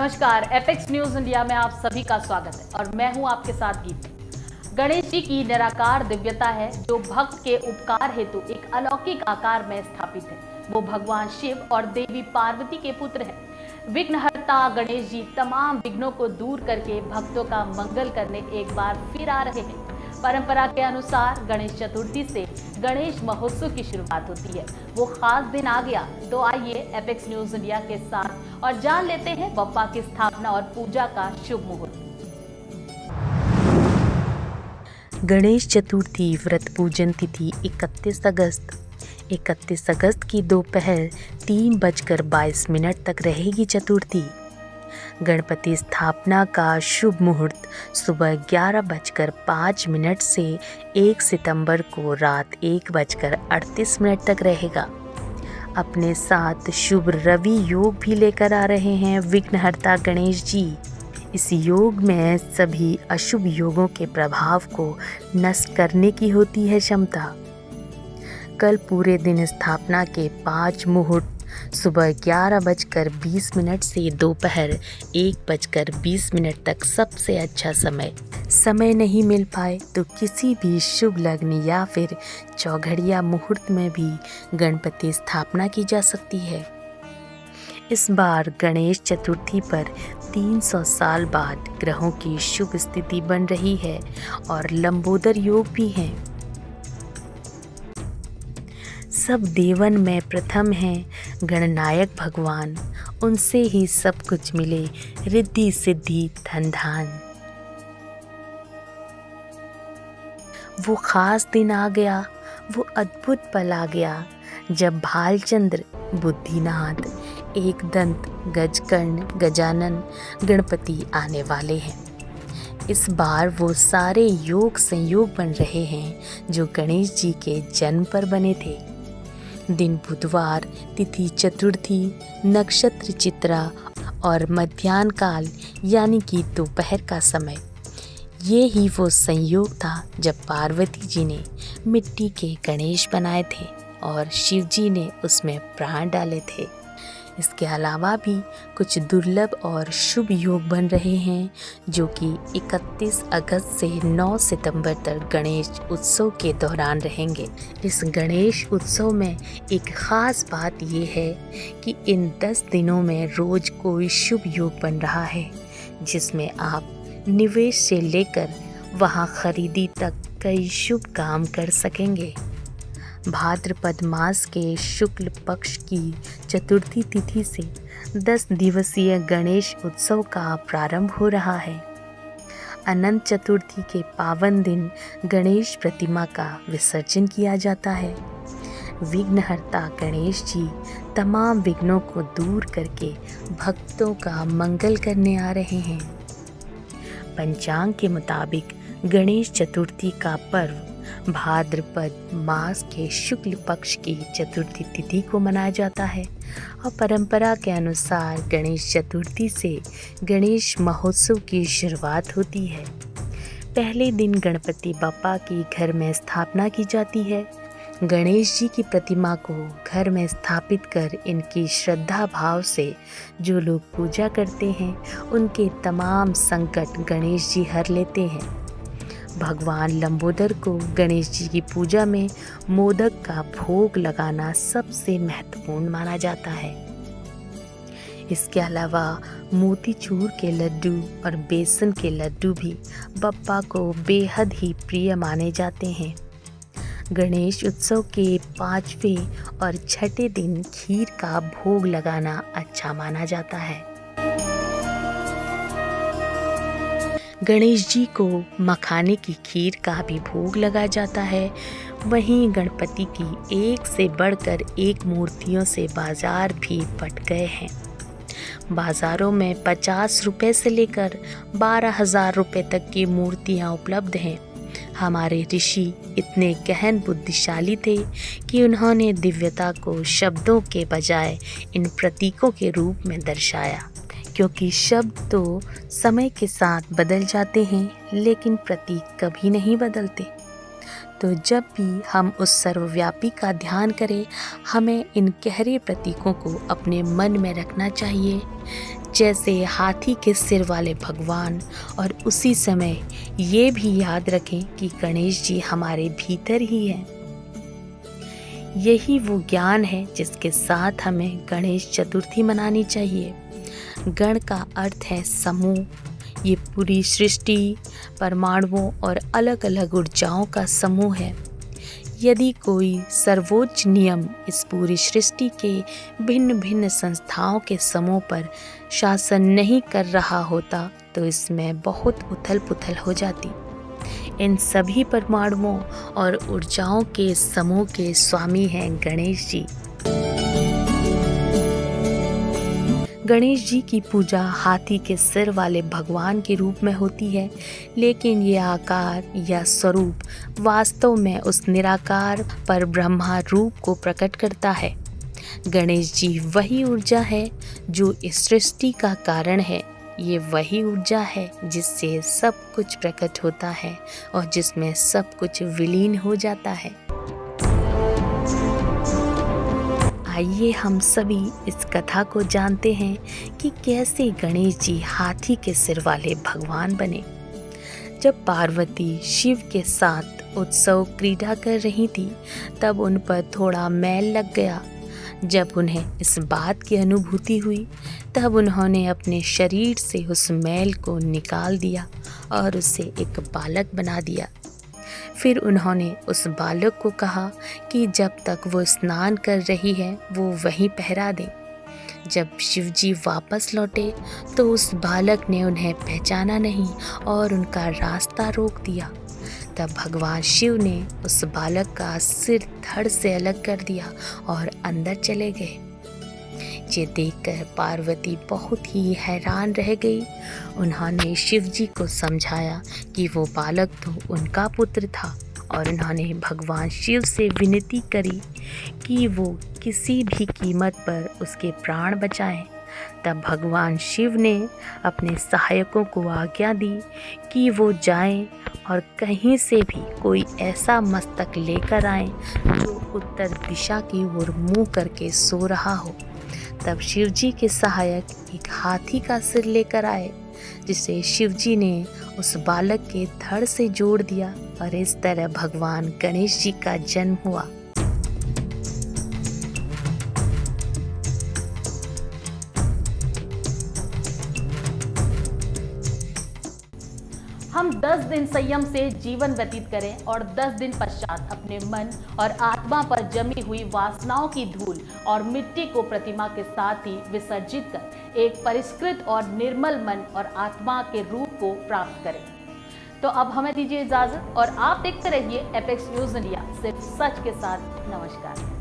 नमस्कार, apex news India में आप सभी का स्वागत है और मैं हूं आपके साथ गीत। गणेश जी की निराकार दिव्यता है जो भक्त के उपकार हेतु एक अलौकिक आकार में स्थापित है। वो भगवान शिव और देवी पार्वती के पुत्र हैं। विघ्नहर्ता गणेश जी तमाम विघ्नों को दूर करके भक्तों का मंगल करने एक बार फिर आ रहे हैं। परंपरा के अनुसार गणेश चतुर्थी से गणेश महोत्सव की शुरुआत होती है। वो खास दिन आ गया, तो आइए एपेक्स न्यूज इंडिया के साथ और जान लेते हैं बप्पा की स्थापना और पूजा का शुभ मुहूर्त। गणेश चतुर्थी व्रत पूजन तिथि 31 अगस्त की दोपहर 3:22 तक रहेगी चतुर्थी। गणपति स्थापना का शुभ मुहूर्त सुबह 11:05 से 1 सितंबर को रात 1:38 तक रहेगा। अपने साथ शुभ रवि योग भी लेकर आ रहे हैं विघ्नहर्ता गणेश जी। इस योग में सभी अशुभ योगों के प्रभाव को नष्ट करने की होती है क्षमता। कल पूरे दिन स्थापना के 5 मुहूर्त सुबह 11:20 से दोपहर 1:20 तक सबसे अच्छा समय नहीं मिल पाए तो किसी भी शुभ लग्न या फिर चौघड़िया मुहूर्त में भी गणपति स्थापना की जा सकती है। इस बार गणेश चतुर्थी पर 300 साल बाद ग्रहों की शुभ स्थिति बन रही है और लंबोदर योग भी हैं। सब देवन में प्रथम हैं गणनायक भगवान, उनसे ही सब कुछ मिले रिद्धि सिद्धि धन धान। वो खास दिन आ गया, वो अद्भुत पल आ गया जब भालचंद्र, बुद्धिनाथ, एकदंत, गजकर्ण, गजानन गणपति आने वाले हैं। इस बार वो सारे योग संयोग बन रहे हैं जो गणेश जी के जन्म पर बने थे। दिन बुधवार, तिथि चतुर्थी, नक्षत्र चित्रा और मध्याह्न काल यानी कि दोपहर का समय। ये ही वो संयोग था जब पार्वती जी ने मिट्टी के गणेश बनाए थे और शिव जी ने उसमें प्राण डाले थे। इसके अलावा भी कुछ दुर्लभ और शुभ योग बन रहे हैं जो कि 31 अगस्त से 9 सितंबर तक गणेश उत्सव के दौरान रहेंगे। इस गणेश उत्सव में एक ख़ास बात ये है कि इन 10 दिनों में रोज़ कोई शुभ योग बन रहा है जिसमें आप निवेश से लेकर वहाँ खरीदी तक कई शुभ काम कर सकेंगे। भाद्रपद मास के शुक्ल पक्ष की चतुर्थी तिथि से 10 दिवसीय गणेश उत्सव का प्रारंभ हो रहा है। अनंत चतुर्थी के पावन दिन गणेश प्रतिमा का विसर्जन किया जाता है। विघ्नहर्ता गणेश जी तमाम विघ्नों को दूर करके भक्तों का मंगल करने आ रहे हैं। पंचांग के मुताबिक गणेश चतुर्थी का पर्व भाद्रपद मास के शुक्ल पक्ष की चतुर्थी तिथि को मनाया जाता है और परंपरा के अनुसार गणेश चतुर्थी से गणेश महोत्सव की शुरुआत होती है। पहले दिन गणपति बप्पा की घर में स्थापना की जाती है। गणेश जी की प्रतिमा को घर में स्थापित कर इनकी श्रद्धा भाव से जो लोग पूजा करते हैं उनके तमाम संकट गणेश जी हर लेते हैं। भगवान लंबोदर को गणेश जी की पूजा में मोदक का भोग लगाना सबसे महत्वपूर्ण माना जाता है। इसके अलावा मोतीचूर के लड्डू और बेसन के लड्डू भी बप्पा को बेहद ही प्रिय माने जाते हैं। गणेश उत्सव के 5वें और 6ठे दिन खीर का भोग लगाना अच्छा माना जाता है। गणेश जी को मखाने की खीर का भी भोग लगाया जाता है। वहीं गणपति की एक से बढ़कर एक मूर्तियों से बाजार भी पट गए हैं। बाजारों में 50 रुपए से लेकर 12,000 रुपए तक की मूर्तियां उपलब्ध हैं। हमारे ऋषि इतने गहन बुद्धिशाली थे कि उन्होंने दिव्यता को शब्दों के बजाय इन प्रतीकों के रूप में दर्शाया, क्योंकि शब्द तो समय के साथ बदल जाते हैं लेकिन प्रतीक कभी नहीं बदलते। तो जब भी हम उस सर्वव्यापी का ध्यान करें, हमें इन गहरे प्रतीकों को अपने मन में रखना चाहिए। जैसे हाथी के सिर वाले भगवान। और उसी समय ये भी याद रखें कि गणेश जी हमारे भीतर ही हैं। यही वो ज्ञान है जिसके साथ हमें गणेश चतुर्थी मनानी चाहिए। गण का अर्थ है समूह। ये पूरी सृष्टि, परमाणुओं और अलग अलग ऊर्जाओं का समूह है। यदि कोई सर्वोच्च नियम इस पूरी सृष्टि के भिन्न भिन्न संस्थाओं के समूह पर शासन नहीं कर रहा होता तो इसमें बहुत उथल पुथल हो जाती। इन सभी परमाणुओं और ऊर्जाओं के समूह के स्वामी हैं गणेश जी। गणेश जी की पूजा हाथी के सिर वाले भगवान के रूप में होती है, लेकिन ये आकार या स्वरूप वास्तव में उस निराकार पर ब्रह्मा रूप को प्रकट करता है। गणेश जी वही ऊर्जा है जो इस सृष्टि का कारण है। ये वही ऊर्जा है जिससे सब कुछ प्रकट होता है और जिसमें सब कुछ विलीन हो जाता है। आइए हम सभी इस कथा को जानते हैं कि कैसे गणेश जी हाथी के सिर वाले भगवान बने। जब पार्वती शिव के साथ उत्सव क्रीड़ा कर रही थी तब उन पर थोड़ा मैल लग गया। जब उन्हें इस बात की अनुभूति हुई तब उन्होंने अपने शरीर से उस मैल को निकाल दिया और उसे एक बालक बना दिया। फिर उन्होंने उस बालक को कहा कि जब तक वो स्नान कर रही है वो वहीं पहरा दे। जब शिवजी वापस लौटे तो उस बालक ने उन्हें पहचाना नहीं और उनका रास्ता रोक दिया। तब भगवान शिव ने उस बालक का सिर धड़ से अलग कर दिया और अंदर चले गए। ये देखकर पार्वती बहुत ही हैरान रह गई। उन्होंने शिवजी को समझाया कि वो बालक तो उनका पुत्र था और उन्होंने भगवान शिव से विनती करी कि वो किसी भी कीमत पर उसके प्राण बचाएं। तब भगवान शिव ने अपने सहायकों को आज्ञा दी कि वो जाएं और कहीं से भी कोई ऐसा मस्तक लेकर आएं जो उत्तर दिशा की ओर मुँह करके सो रहा हो। तब शिवजी के सहायक एक हाथी का सिर लेकर आए, जिसे शिवजी ने उस बालक के धड़ से जोड़ दिया और इस तरह भगवान गणेश जी का जन्म हुआ। हम 10 दिन संयम से जीवन व्यतीत करें और 10 दिन पश्चात अपने मन और आत्मा पर जमी हुई वासनाओं की धूल और मिट्टी को प्रतिमा के साथ ही विसर्जित कर एक परिष्कृत और निर्मल मन और आत्मा के रूप को प्राप्त करें। तो अब हमें दीजिए इजाजत और आप देखते रहिए एपेक्स न्यूज इंडिया, सिर्फ सच के साथ। नमस्कार।